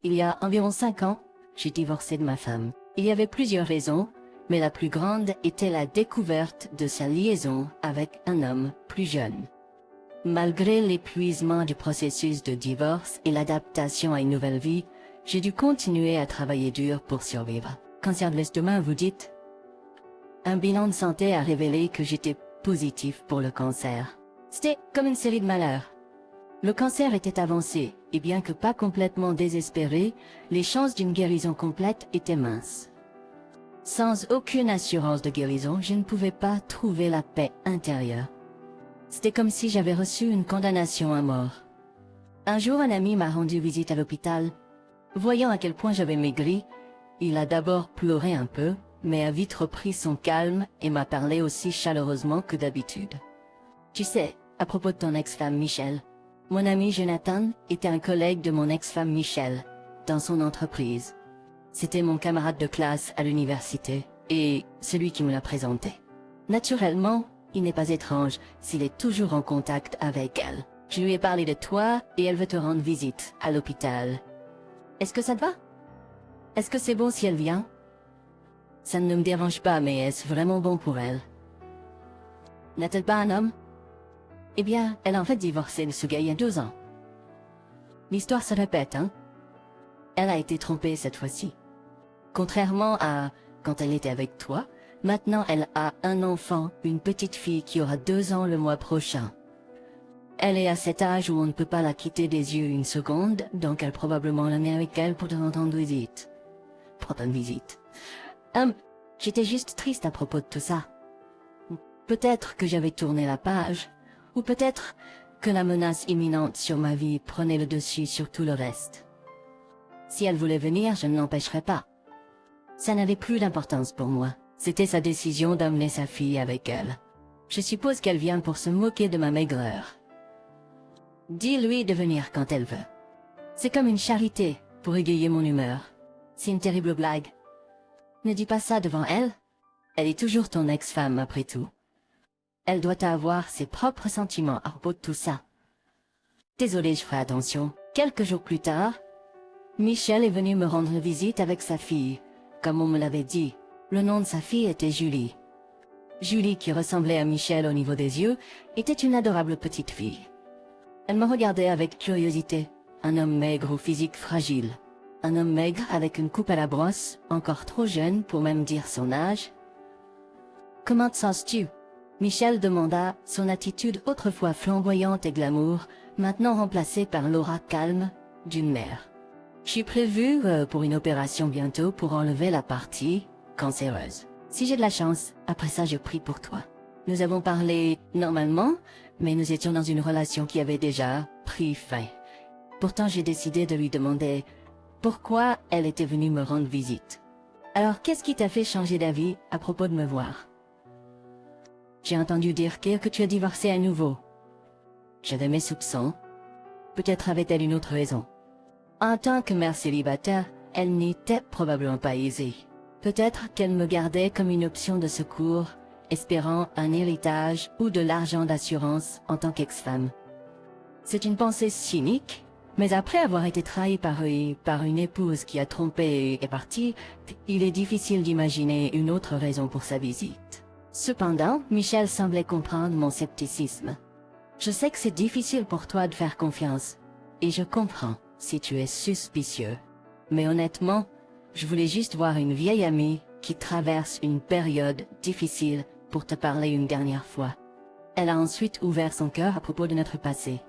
Il y a environ 5 ans, j'ai divorcé de ma femme. Il y avait plusieurs raisons, mais la plus grande était la découverte de sa liaison avec un homme plus jeune. Malgré l'épuisement du processus de divorce et l'adaptation à une nouvelle vie, j'ai dû continuer à travailler dur pour survivre. Cancer de l'estomac, vous dites? Un bilan de santé a révélé que j'étais positif pour le cancer. C'était comme une série de malheurs. Le cancer était avancé, et bien que pas complètement désespéré, les chances d'une guérison complète étaient minces. Sans aucune assurance de guérison, je ne pouvais pas trouver la paix intérieure. C'était comme si j'avais reçu une condamnation à mort. Un jour, un ami m'a rendu visite à l'hôpital. Voyant à quel point j'avais maigri, il a d'abord pleuré un peu, mais a vite repris son calme et m'a parlé aussi chaleureusement que d'habitude. Tu sais, à propos de ton ex-femme Michelle, mon ami Jonathan était un collègue de mon ex-femme Michelle, dans son entreprise. C'était mon camarade de classe à l'université, et celui qui me l'a présenté. Naturellement, il n'est pas étrange s'il est toujours en contact avec elle. Je lui ai parlé de toi, et elle veut te rendre visite à l'hôpital. Est-ce que ça te va? Est-ce que c'est bon si elle vient? Ça ne me dérange pas, mais est-ce vraiment bon pour elle? N'a-t-elle pas un homme? Eh bien, elle a en fait divorcé de ce gars il y a 2 ans. L'histoire se répète, hein? Elle a été trompée cette fois-ci. Contrairement à quand elle était avec toi, maintenant elle a un enfant, une petite fille qui aura 2 ans le mois prochain. Elle est à cet âge où on ne peut pas la quitter des yeux une seconde, donc elle probablement l'amener avec elle pour te rendre visite. Prendre une visite. J'étais juste triste à propos de tout ça. Peut-être que j'avais tourné la page, ou peut-être que la menace imminente sur ma vie prenait le dessus sur tout le reste. Si elle voulait venir, je ne l'empêcherais pas. Ça n'avait plus d'importance pour moi. C'était sa décision d'amener sa fille avec elle. Je suppose qu'elle vient pour se moquer de ma maigreur. Dis-lui de venir quand elle veut. C'est comme une charité pour égayer mon humeur. C'est une terrible blague. Ne dis pas ça devant elle. Elle est toujours ton ex-femme après tout. Elle doit avoir ses propres sentiments à propos de tout ça. Désolée, je ferai attention. Quelques jours plus tard, Michelle est venue me rendre visite avec sa fille. Comme on me l'avait dit, le nom de sa fille était Julie. Julie, qui ressemblait à Michelle au niveau des yeux, était une adorable petite fille. Elle me regardait avec curiosité. Un homme maigre au physique fragile. Un homme maigre avec une coupe à la brosse, encore trop jeune pour même dire son âge. « Comment te sens-tu » Michelle demanda, son attitude autrefois flamboyante et glamour, maintenant remplacée par l'aura calme d'une mère. « Je suis prévue pour une opération bientôt pour enlever la partie cancéreuse. Si j'ai de la chance, après ça je prie pour toi. » Nous avons parlé normalement, mais nous étions dans une relation qui avait déjà pris fin. Pourtant j'ai décidé de lui demander pourquoi elle était venue me rendre visite. Alors qu'est-ce qui t'a fait changer d'avis à propos de me voir? J'ai entendu dire que tu as divorcé à nouveau. J'avais mes soupçons. Peut-être avait-elle une autre raison. En tant que mère célibataire, elle n'était probablement pas aisée. Peut-être qu'elle me gardait comme une option de secours, espérant un héritage ou de l'argent d'assurance en tant qu'ex-femme. C'est une pensée cynique, mais après avoir été trahi par une épouse qui a trompé et est partie, il est difficile d'imaginer une autre raison pour sa visite. Cependant, Michelle semblait comprendre mon scepticisme. Je sais que c'est difficile pour toi de faire confiance, et je comprends si tu es suspicieux. Mais honnêtement, je voulais juste voir une vieille amie qui traverse une période difficile pour te parler une dernière fois. Elle a ensuite ouvert son cœur à propos de notre passé.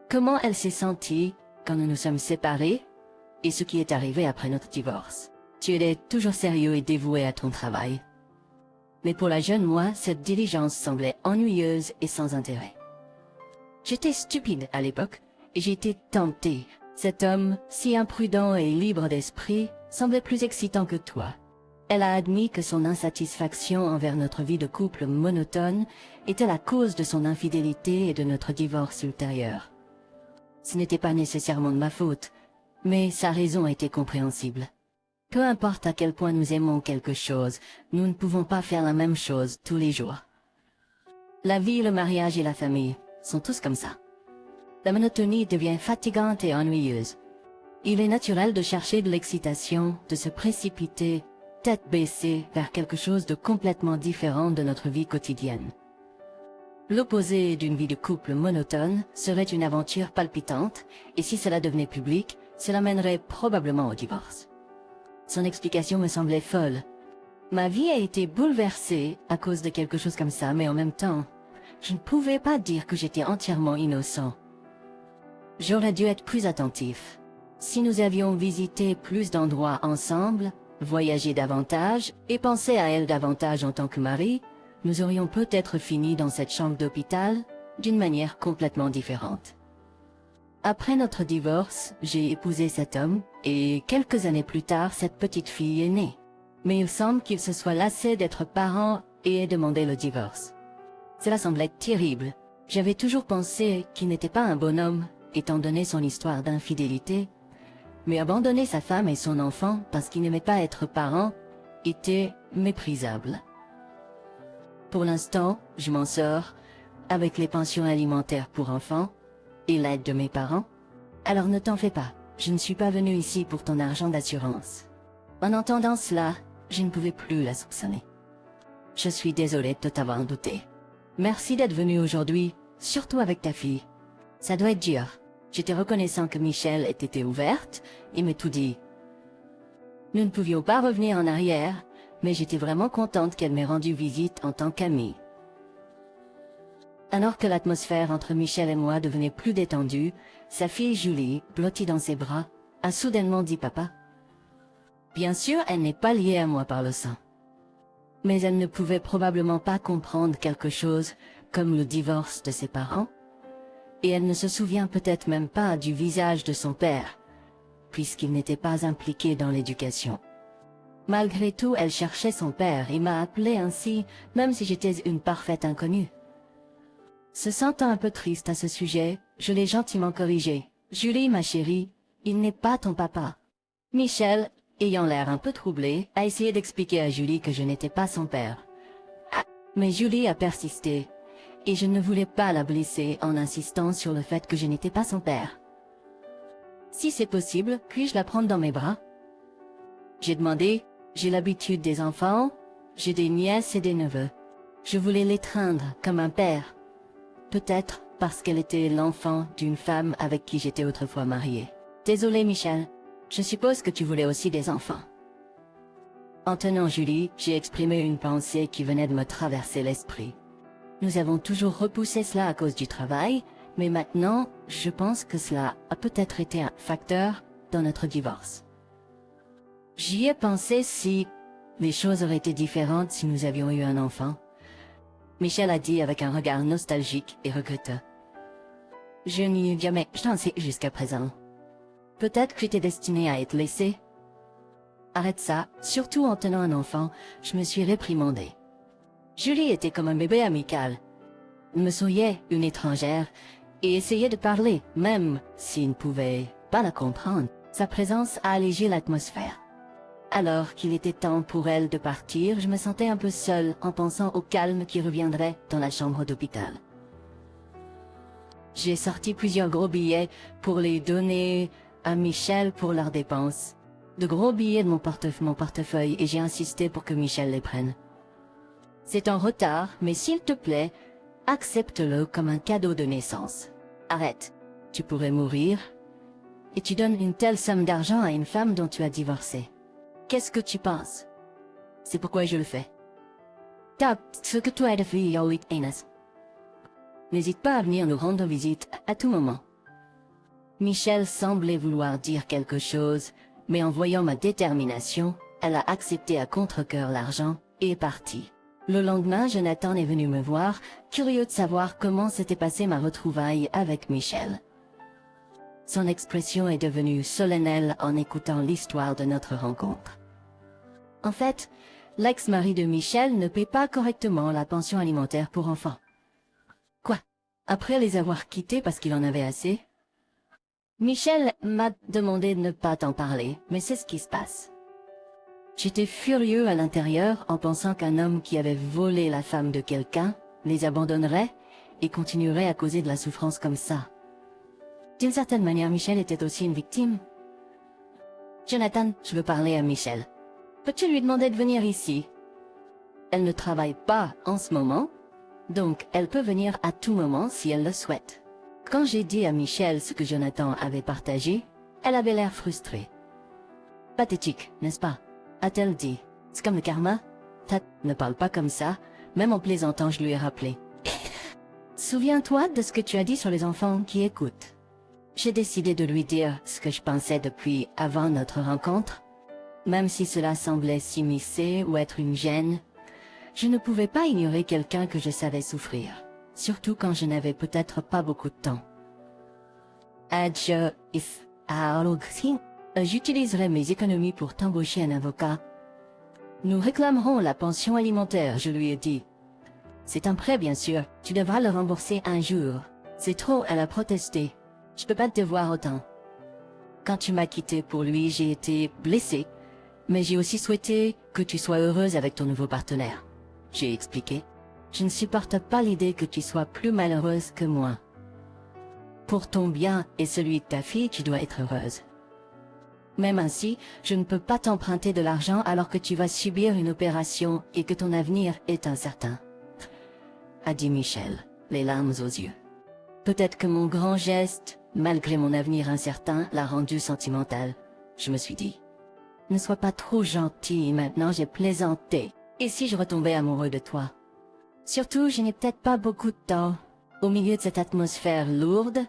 Comment elle s'est sentie quand nous nous sommes séparés et ce qui est arrivé après notre divorce. Tu étais toujours sérieux et dévoué à ton travail. Mais pour la jeune moi, cette diligence semblait ennuyeuse et sans intérêt. J'étais stupide à l'époque et j'ai été tentée. Cet homme, si imprudent et libre d'esprit, semblait plus excitant que toi. Elle a admis que son insatisfaction envers notre vie de couple monotone était la cause de son infidélité et de notre divorce ultérieur. Ce n'était pas nécessairement de ma faute, mais sa raison était compréhensible. Peu importe à quel point nous aimons quelque chose, nous ne pouvons pas faire la même chose tous les jours. La vie, le mariage et la famille sont tous comme ça. La monotonie devient fatigante et ennuyeuse. Il est naturel de chercher de l'excitation, de se précipiter, tête baissée, vers quelque chose de complètement différent de notre vie quotidienne. L'opposé d'une vie de couple monotone serait une aventure palpitante, et si cela devenait public, cela mènerait probablement au divorce. Son explication me semblait folle. Ma vie a été bouleversée à cause de quelque chose comme ça, mais en même temps, je ne pouvais pas dire que j'étais entièrement innocent. J'aurais dû être plus attentif. Si nous avions visité plus d'endroits ensemble, voyagé davantage et pensé à elle davantage en tant que mari, nous aurions peut-être fini dans cette chambre d'hôpital d'une manière complètement différente. Après notre divorce, j'ai épousé cet homme et quelques années plus tard, cette petite fille est née. Mais il semble qu'il se soit lassé d'être parent et ait demandé le divorce. Cela semblait terrible. J'avais toujours pensé qu'il n'était pas un bon homme, étant donné son histoire d'infidélité, mais abandonner sa femme et son enfant parce qu'il n'aimait pas être parent était méprisable. Pour l'instant, je m'en sors avec les pensions alimentaires pour enfants et l'aide de mes parents. Alors ne t'en fais pas, je ne suis pas venue ici pour ton argent d'assurance. En entendant cela, je ne pouvais plus la soupçonner. Je suis désolée de t'avoir douté. Merci d'être venu aujourd'hui, surtout avec ta fille. Ça doit être dur. J'étais reconnaissant que Michelle ait été ouverte et m'ait tout dit. Nous ne pouvions pas revenir en arrière, mais j'étais vraiment contente qu'elle m'ait rendu visite en tant qu'amie. Alors que l'atmosphère entre Michelle et moi devenait plus détendue, sa fille Julie, blottie dans ses bras, a soudainement dit papa. Bien sûr, elle n'est pas liée à moi par le sang. Mais elle ne pouvait probablement pas comprendre quelque chose comme le divorce de ses parents, et elle ne se souvient peut-être même pas du visage de son père, puisqu'il n'était pas impliqué dans l'éducation. Malgré tout, elle cherchait son père et m'a appelé ainsi, même si j'étais une parfaite inconnue. Se sentant un peu triste à ce sujet, je l'ai gentiment corrigé. Julie, ma chérie, il n'est pas ton papa. Michel, ayant l'air un peu troublé, a essayé d'expliquer à Julie que je n'étais pas son père. Mais Julie a persisté, et je ne voulais pas la blesser en insistant sur le fait que je n'étais pas son père. Si c'est possible, puis-je la prendre dans mes bras? J'ai demandé, j'ai l'habitude des enfants, j'ai des nièces et des neveux. Je voulais l'étreindre comme un père. Peut-être parce qu'elle était l'enfant d'une femme avec qui j'étais autrefois mariée. Désolé Michel, je suppose que tu voulais aussi des enfants. En tenant Julie, j'ai exprimé une pensée qui venait de me traverser l'esprit. Nous avons toujours repoussé cela à cause du travail, mais maintenant, je pense que cela a peut-être été un facteur dans notre divorce. J'y ai pensé si les choses auraient été différentes si nous avions eu un enfant. Michel a dit avec un regard nostalgique et regretté. Je n'y ai jamais pensé jusqu'à présent. Peut-être que j'étais destinée à être laissée. Arrête ça, surtout en tenant un enfant, je me suis réprimandée. Julie était comme un bébé amical. Elle me souriait, une étrangère, et essayait de parler, même s'il ne pouvait pas la comprendre. Sa présence a allégé l'atmosphère. Alors qu'il était temps pour elle de partir, je me sentais un peu seule en pensant au calme qui reviendrait dans la chambre d'hôpital. J'ai sorti plusieurs gros billets pour les donner à Michel pour leurs dépenses. De gros billets de mon portefeuille et j'ai insisté pour que Michel les prenne. C'est en retard, mais s'il te plaît, accepte-le comme un cadeau de naissance. Arrête, tu pourrais mourir et tu donnes une telle somme d'argent à une femme dont tu as divorcé. Qu'est-ce que tu penses? C'est pourquoi je le fais. Ce que tu as de fait, n'hésite pas à venir nous rendre visite à tout moment. Michel semblait vouloir dire quelque chose, mais en voyant ma détermination, elle a accepté à contre-cœur l'argent et est partie. Le lendemain, Jonathan est venu me voir, curieux de savoir comment s'était passée ma retrouvaille avec Michel. Son expression est devenue solennelle en écoutant l'histoire de notre rencontre. En fait, l'ex-mari de Michel ne paie pas correctement la pension alimentaire pour enfants. Quoi? Après les avoir quittés parce qu'il en avait assez? Michel m'a demandé de ne pas t'en parler, mais c'est ce qui se passe. J'étais furieux à l'intérieur en pensant qu'un homme qui avait volé la femme de quelqu'un les abandonnerait et continuerait à causer de la souffrance comme ça. D'une certaine manière, Michel était aussi une victime. Jonathan, je veux parler à Michel. Peux-tu lui demander de venir ici? Elle ne travaille pas en ce moment, donc elle peut venir à tout moment si elle le souhaite. Quand j'ai dit à Michel ce que Jonathan avait partagé, elle avait l'air frustrée. Pathétique, n'est-ce pas? A-t-elle dit. C'est comme le karma? Tat, ne parle pas comme ça, même en plaisantant je lui ai rappelé. Souviens-toi de ce que tu as dit sur les enfants qui écoutent. J'ai décidé de lui dire ce que je pensais depuis avant notre rencontre. Même si cela semblait s'immiscer ou être une gêne, je ne pouvais pas ignorer quelqu'un que je savais souffrir, surtout quand je n'avais peut-être pas beaucoup de temps. J'utiliserai mes économies pour t'embaucher un avocat. Nous réclamerons la pension alimentaire, je lui ai dit. C'est un prêt, bien sûr, tu devras le rembourser un jour. C'est trop, elle a protesté. Je peux pas te devoir autant. Quand tu m'as quitté pour lui, j'ai été blessée, mais j'ai aussi souhaité que tu sois heureuse avec ton nouveau partenaire. J'ai expliqué. Je ne supporte pas l'idée que tu sois plus malheureuse que moi. Pour ton bien et celui de ta fille, tu dois être heureuse. Même ainsi, je ne peux pas t'emprunter de l'argent alors que tu vas subir une opération et que ton avenir est incertain. A dit Michel, les larmes aux yeux. Peut-être que mon grand geste, malgré mon avenir incertain, l'a rendu sentimental. Je me suis dit, ne sois pas trop gentil, maintenant j'ai plaisanté. Et si je retombais amoureux de toi? Surtout, je n'ai peut-être pas beaucoup de temps. Au milieu de cette atmosphère lourde,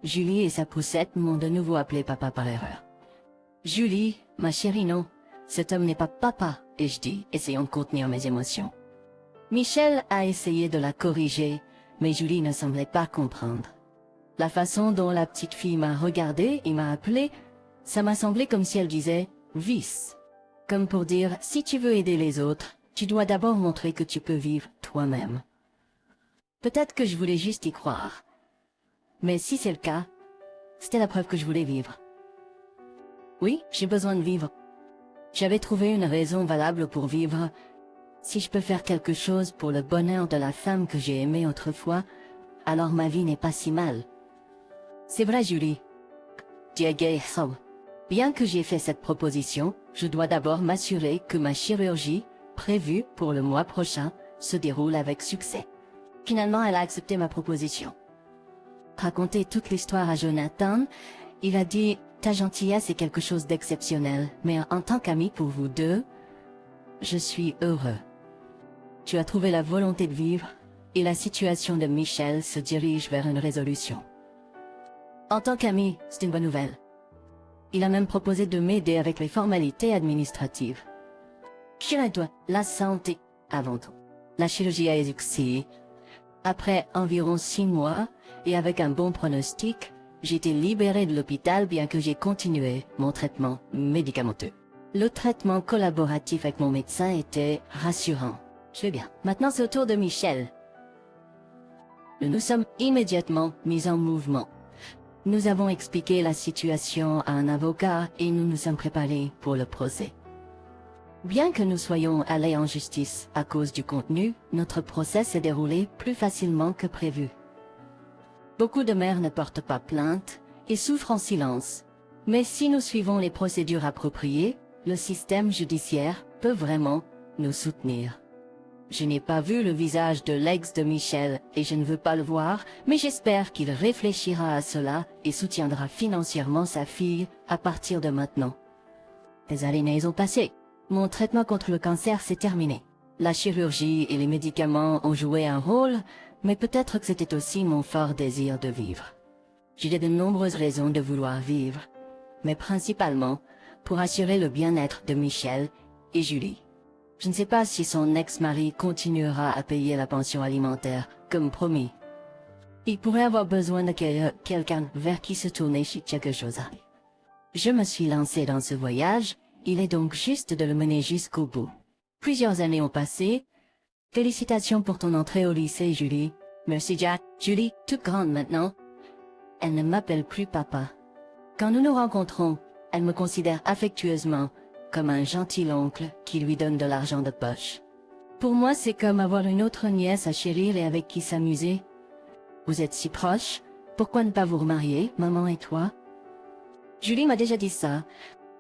Julie et sa poussette m'ont de nouveau appelé papa par erreur. Julie, ma chérie, non, cet homme n'est pas papa, ai-je dit, essayant de contenir mes émotions. Michel a essayé de la corriger, mais Julie ne semblait pas comprendre. La façon dont la petite fille m'a regardé et m'a appelé, ça m'a semblé comme si elle disait « vice ». Comme pour dire « si tu veux aider les autres, tu dois d'abord montrer que tu peux vivre toi-même ». Peut-être que je voulais juste y croire. Mais si c'est le cas, c'était la preuve que je voulais vivre. Oui, j'ai besoin de vivre. J'avais trouvé une raison valable pour vivre. Si je peux faire quelque chose pour le bonheur de la femme que j'ai aimée autrefois, alors ma vie n'est pas si mal. C'est vrai, Julie. Bien que j'ai fait cette proposition, je dois d'abord m'assurer que ma chirurgie, prévue pour le mois prochain, se déroule avec succès. Finalement, elle a accepté ma proposition. Raconter toute l'histoire à Jonathan, il a dit « Ta gentillesse est quelque chose d'exceptionnel, mais en tant qu'ami pour vous deux, je suis heureux. Tu as trouvé la volonté de vivre, et la situation de Michel se dirige vers une résolution. En tant qu'ami, c'est une bonne nouvelle. Il a même proposé de m'aider avec les formalités administratives. Toi, la santé avant tout. La chirurgie a exaucé. Après environ 6 mois, et avec un bon pronostic, j'ai été libérée de l'hôpital bien que j'ai continué mon traitement médicamenteux. Le traitement collaboratif avec mon médecin était rassurant. Je vais bien. Maintenant, c'est au tour de Michel. Nous nous sommes immédiatement mis en mouvement. Nous avons expliqué la situation à un avocat et nous nous sommes préparés pour le procès. Bien que nous soyons allés en justice à cause du contenu, notre procès s'est déroulé plus facilement que prévu. Beaucoup de mères ne portent pas plainte et souffrent en silence. Mais si nous suivons les procédures appropriées, le système judiciaire peut vraiment nous soutenir. Je n'ai pas vu le visage de l'ex de Michel et je ne veux pas le voir, mais j'espère qu'il réfléchira à cela et soutiendra financièrement sa fille à partir de maintenant. Les années ont passé. Mon traitement contre le cancer s'est terminé. La chirurgie et les médicaments ont joué un rôle, mais peut-être que c'était aussi mon fort désir de vivre. J'ai de nombreuses raisons de vouloir vivre, mais principalement pour assurer le bien-être de Michel et Julie. Je ne sais pas si son ex-mari continuera à payer la pension alimentaire, comme promis. Il pourrait avoir besoin de quelqu'un vers qui se tourner si quelque chose arrive. Je me suis lancée dans ce voyage, il est donc juste de le mener jusqu'au bout. Plusieurs années ont passé. Félicitations pour ton entrée au lycée, Julie. Merci, Jack. Julie, toute grande maintenant. Elle ne m'appelle plus papa. Quand nous nous rencontrons, elle me considère affectueusement comme un gentil oncle qui lui donne de l'argent de poche. Pour moi, c'est comme avoir une autre nièce à chérir et avec qui s'amuser. Vous êtes si proches, pourquoi ne pas vous remarier, maman et toi? Julie m'a déjà dit ça,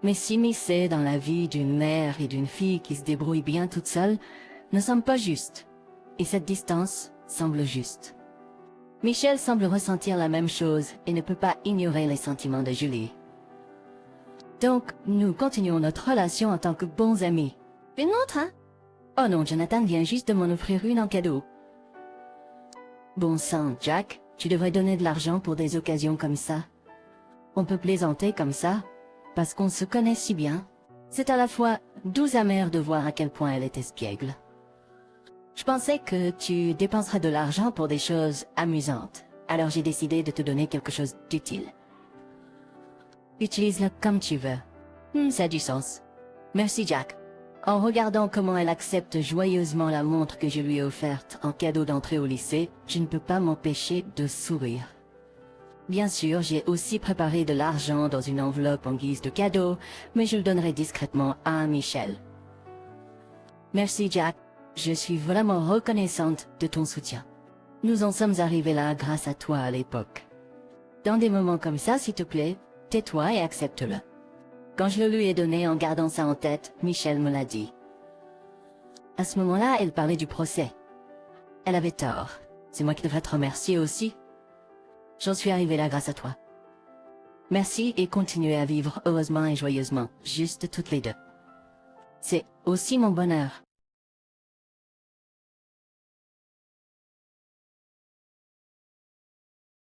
Mais s'immiscer dans la vie d'une mère et d'une fille qui se débrouillent bien toutes seules ne semble pas juste. Et cette distance semble juste. Michel semble ressentir la même chose et ne peut pas ignorer les sentiments de Julie. Donc, nous continuons notre relation en tant que bons amis. Une montre, hein? Oh non, Jonathan vient juste de m'en offrir une en cadeau. Bon sang, Jack, tu devrais donner de l'argent pour des occasions comme ça. On peut plaisanter comme ça, parce qu'on se connaît si bien. C'est à la fois doux amer de voir à quel point elle est espiègle. Je pensais que tu dépenserais de l'argent pour des choses amusantes, alors j'ai décidé de te donner quelque chose d'utile. Utilise-le comme tu veux. Ça a du sens. Merci, Jack. En regardant comment elle accepte joyeusement la montre que je lui ai offerte en cadeau d'entrée au lycée, je ne peux pas m'empêcher de sourire. Bien sûr, j'ai aussi préparé de l'argent dans une enveloppe en guise de cadeau, mais je le donnerai discrètement à Michel. Merci, Jack. Je suis vraiment reconnaissante de ton soutien. Nous en sommes arrivés là grâce à toi à l'époque. Dans des moments comme ça, s'il te plaît, tais-toi et accepte-le. Quand je le lui ai donné en gardant ça en tête, Michel me l'a dit. À ce moment-là, elle parlait du procès. Elle avait tort. C'est moi qui devrais te remercier aussi. J'en suis arrivée là grâce à toi. Merci et continuez à vivre heureusement et joyeusement, juste toutes les deux. C'est aussi mon bonheur.